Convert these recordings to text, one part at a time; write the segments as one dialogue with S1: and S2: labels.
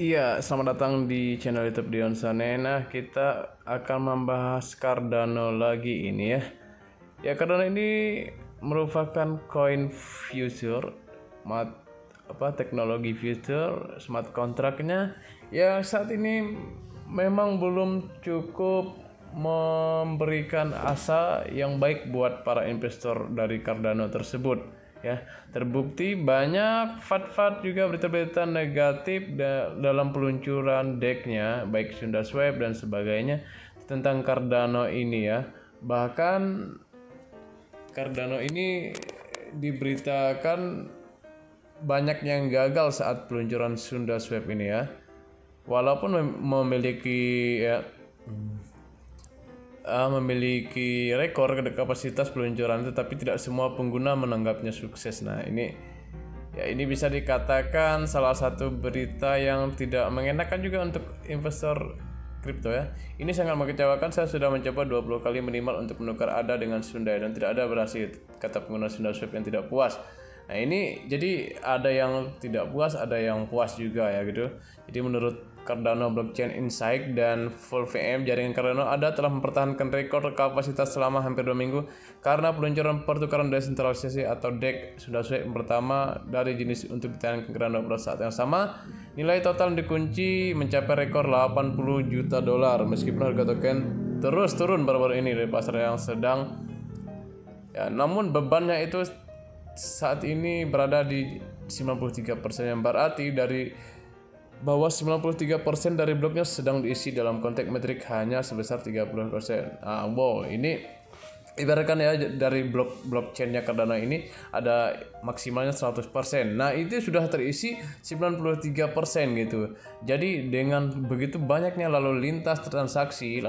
S1: Iya, selamat datang di channel YouTube Dion Sane. Nah, kita akan membahas Cardano lagi ini ya. Ya, Cardano ini merupakan koin future, teknologi future, smart kontraknya. Ya, saat ini memang belum cukup memberikan asa yang baik buat para investor dari Cardano tersebut. Ya, terbukti banyak FAT juga berita-berita negatif dalam peluncuran decknya, baik SundaSwap dan sebagainya tentang Cardano ini ya. Bahkan Cardano ini diberitakan banyak yang gagal saat peluncuran SundaSwap ini ya. Walaupun memiliki rekor kapasitas peluncuran, tetapi tidak semua pengguna menanggapnya sukses. Nah, ini bisa dikatakan salah satu berita yang tidak mengenakan juga untuk investor kripto ya. Ini sangat mengecewakan. Saya sudah mencoba 20 kali minimal untuk menukar ADA dengan Sunda dan tidak ada berhasil, kata pengguna SundaSwap yang tidak puas. Nah, ini jadi ada yang tidak puas, ada yang puas juga ya gitu. Jadi menurut Cardano Blockchain Insight dan Full VM, jaringan Cardano ADA telah mempertahankan rekor kapasitas selama hampir 2 minggu karena peluncuran pertukaran desentralisasi atau DEX SundaSwap pertama dari jenis untuk ditayangkan Cardano pada saat yang sama. Nilai total dikunci mencapai rekor 80 juta dolar meskipun harga token terus turun baru-baru ini dari pasar yang sedang ya, namun bebannya itu saat ini berada di 93%, yang berarti dari bahwa 93% dari bloknya sedang diisi dalam konteks metrik hanya sebesar 30%. Wow, ini ibaratkan ya, dari blockchainnya Cardano ini ada maksimalnya 100%. Nah, itu sudah terisi 93% gitu. Jadi dengan begitu banyaknya lalu lintas transaksi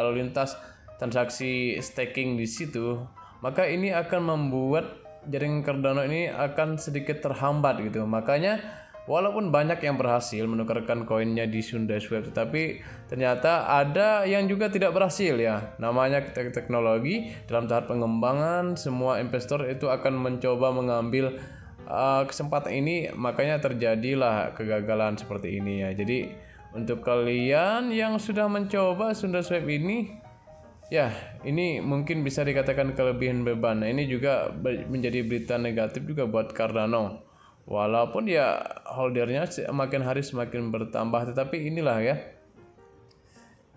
S1: staking di situ, maka ini akan membuat jaringan Cardano ini akan sedikit terhambat gitu. Makanya walaupun banyak yang berhasil menukarkan koinnya di SundaSwap, tetapi ternyata ada yang juga tidak berhasil ya. Namanya teknologi dalam tahap pengembangan, semua investor itu akan mencoba mengambil kesempatan ini, makanya terjadilah kegagalan seperti ini ya. Jadi untuk kalian yang sudah mencoba SundaSwap ini, ya, ini mungkin bisa dikatakan kelebihan beban. Nah, ini juga menjadi berita negatif juga buat Cardano. Walaupun ya holdernya semakin hari semakin bertambah, tetapi inilah ya.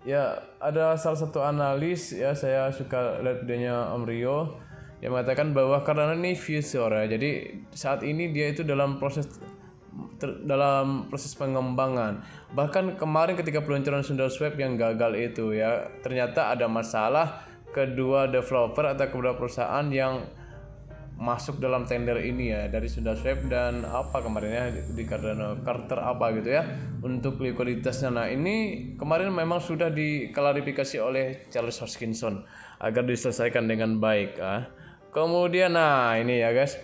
S1: Ya, ada salah satu analis ya, saya suka lihat videonya Om Rio yang mengatakan bahwa Cardano ini future ya. Jadi saat ini dia itu dalam proses pengembangan. Bahkan kemarin ketika peluncuran SundaSwap yang gagal itu ya, ternyata ada masalah kedua developer atau kedua perusahaan yang masuk dalam tender ini ya, dari SundaSwap dan apa kemarinnya di Cardano Carter apa gitu ya, untuk likuiditasnya. Nah, ini kemarin memang sudah diklarifikasi oleh Charles Hoskinson agar diselesaikan dengan baik. Kemudian nah ini ya guys,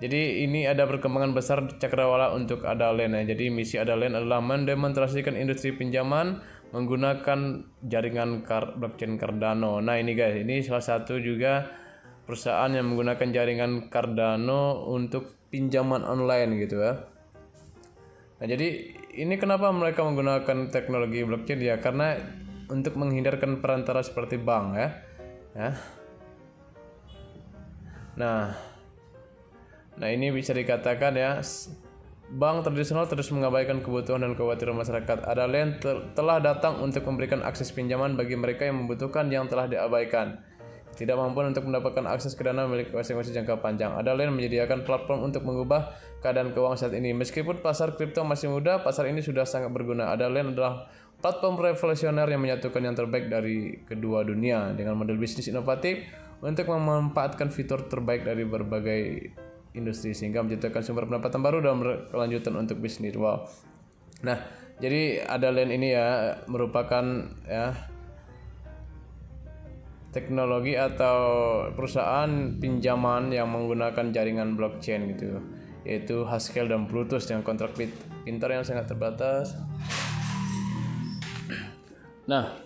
S1: jadi ini ada perkembangan besar cakrawala untuk Adalen ya. Jadi misi Adalen adalah mendemonstrasikan industri pinjaman menggunakan jaringan blockchain Cardano. Nah, ini guys, ini salah satu juga perusahaan yang menggunakan jaringan Cardano untuk pinjaman online gitu ya. Nah, jadi ini kenapa mereka menggunakan teknologi blockchain ya, karena untuk menghindarkan perantara seperti bank ya. Nah, ini bisa dikatakan ya, bank tradisional terus mengabaikan kebutuhan dan kekhawatiran masyarakat. Adalen telah datang untuk memberikan akses pinjaman bagi mereka yang membutuhkan yang telah diabaikan, tidak mampu untuk mendapatkan akses ke dana milik masing-masing jangka panjang. Adalen menyediakan platform untuk mengubah keadaan keuangan saat ini. Meskipun pasar kripto masih muda, pasar ini sudah sangat berguna. Adalen adalah platform revolusioner yang menyatukan yang terbaik dari kedua dunia dengan model bisnis inovatif untuk memanfaatkan fitur terbaik dari berbagai industri sehingga menciptakan sumber pendapatan baru dan berkelanjutan untuk bisnis. Wow. Nah, jadi Adalen ini ya merupakan ya teknologi atau perusahaan pinjaman yang menggunakan jaringan blockchain gitu, yaitu Haskel dan Bluetooth dengan kontrak pintar yang sangat terbatas. Nah,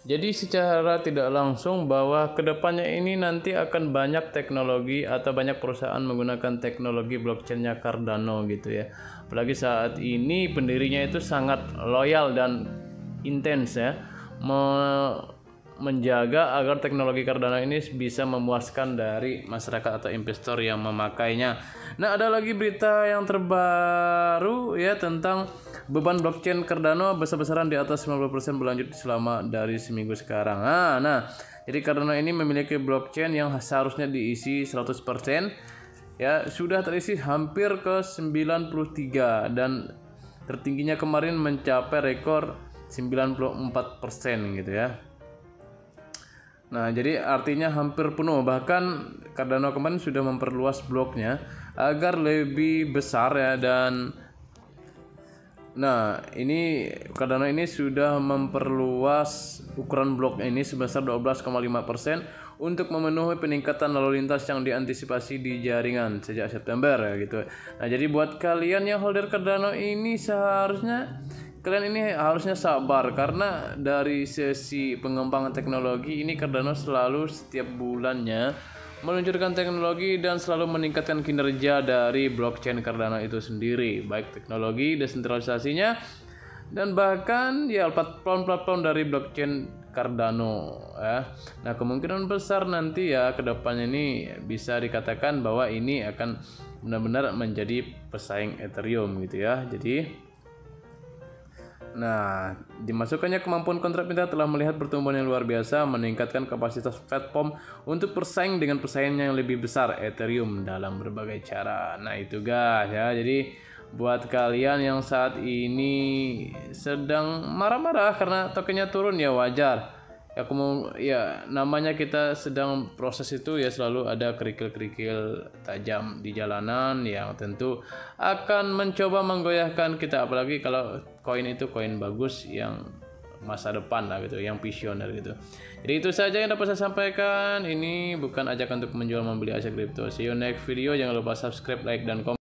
S1: Jadi secara tidak langsung bahwa kedepannya ini nanti akan banyak teknologi atau banyak perusahaan menggunakan teknologi blockchain-nya Cardano gitu ya. Apalagi saat ini pendirinya itu sangat loyal dan intens ya, menjaga agar teknologi Cardano ini bisa memuaskan dari masyarakat atau investor yang memakainya. Nah, ada lagi berita yang terbaru ya tentang beban blockchain Cardano besar-besaran di atas 90% berlanjut selama dari seminggu sekarang. Nah, jadi Cardano ini memiliki blockchain yang seharusnya diisi 100%, ya sudah terisi hampir ke 93 dan tertingginya kemarin mencapai rekor 94% gitu ya. Nah, jadi artinya hampir penuh, bahkan Cardano kemarin sudah memperluas bloknya agar lebih besar ya. Dan nah, ini Cardano ini sudah memperluas ukuran blok ini sebesar 12,5% untuk memenuhi peningkatan lalu lintas yang diantisipasi di jaringan sejak September ya gitu. Nah, jadi buat kalian yang holder Cardano ini kalian ini harusnya sabar, karena dari sesi pengembangan teknologi ini Cardano selalu setiap bulannya meluncurkan teknologi dan selalu meningkatkan kinerja dari blockchain Cardano itu sendiri, baik teknologi desentralisasinya dan bahkan ya platform-platform dari blockchain Cardano ya. Nah, kemungkinan besar nanti ya kedepannya ini bisa dikatakan bahwa ini akan benar-benar menjadi pesaing Ethereum gitu ya. Nah, dimasukkannya kemampuan kontrak pintar telah melihat pertumbuhan yang luar biasa, meningkatkan kapasitas platform untuk bersaing dengan pesaingnya yang lebih besar, Ethereum, dalam berbagai cara. Nah, itu guys ya. Jadi buat kalian yang saat ini sedang marah-marah karena tokennya turun, ya wajar. Ya namanya kita sedang proses itu ya, selalu ada kerikil-kerikil tajam di jalanan yang tentu akan mencoba menggoyahkan kita, apalagi kalau koin itu koin bagus yang masa depan lah gitu, yang visioner gitu. Jadi itu saja yang dapat saya sampaikan. Ini bukan ajakan untuk menjual membeli aset kripto. See you next video. Jangan lupa subscribe, like, dan komen.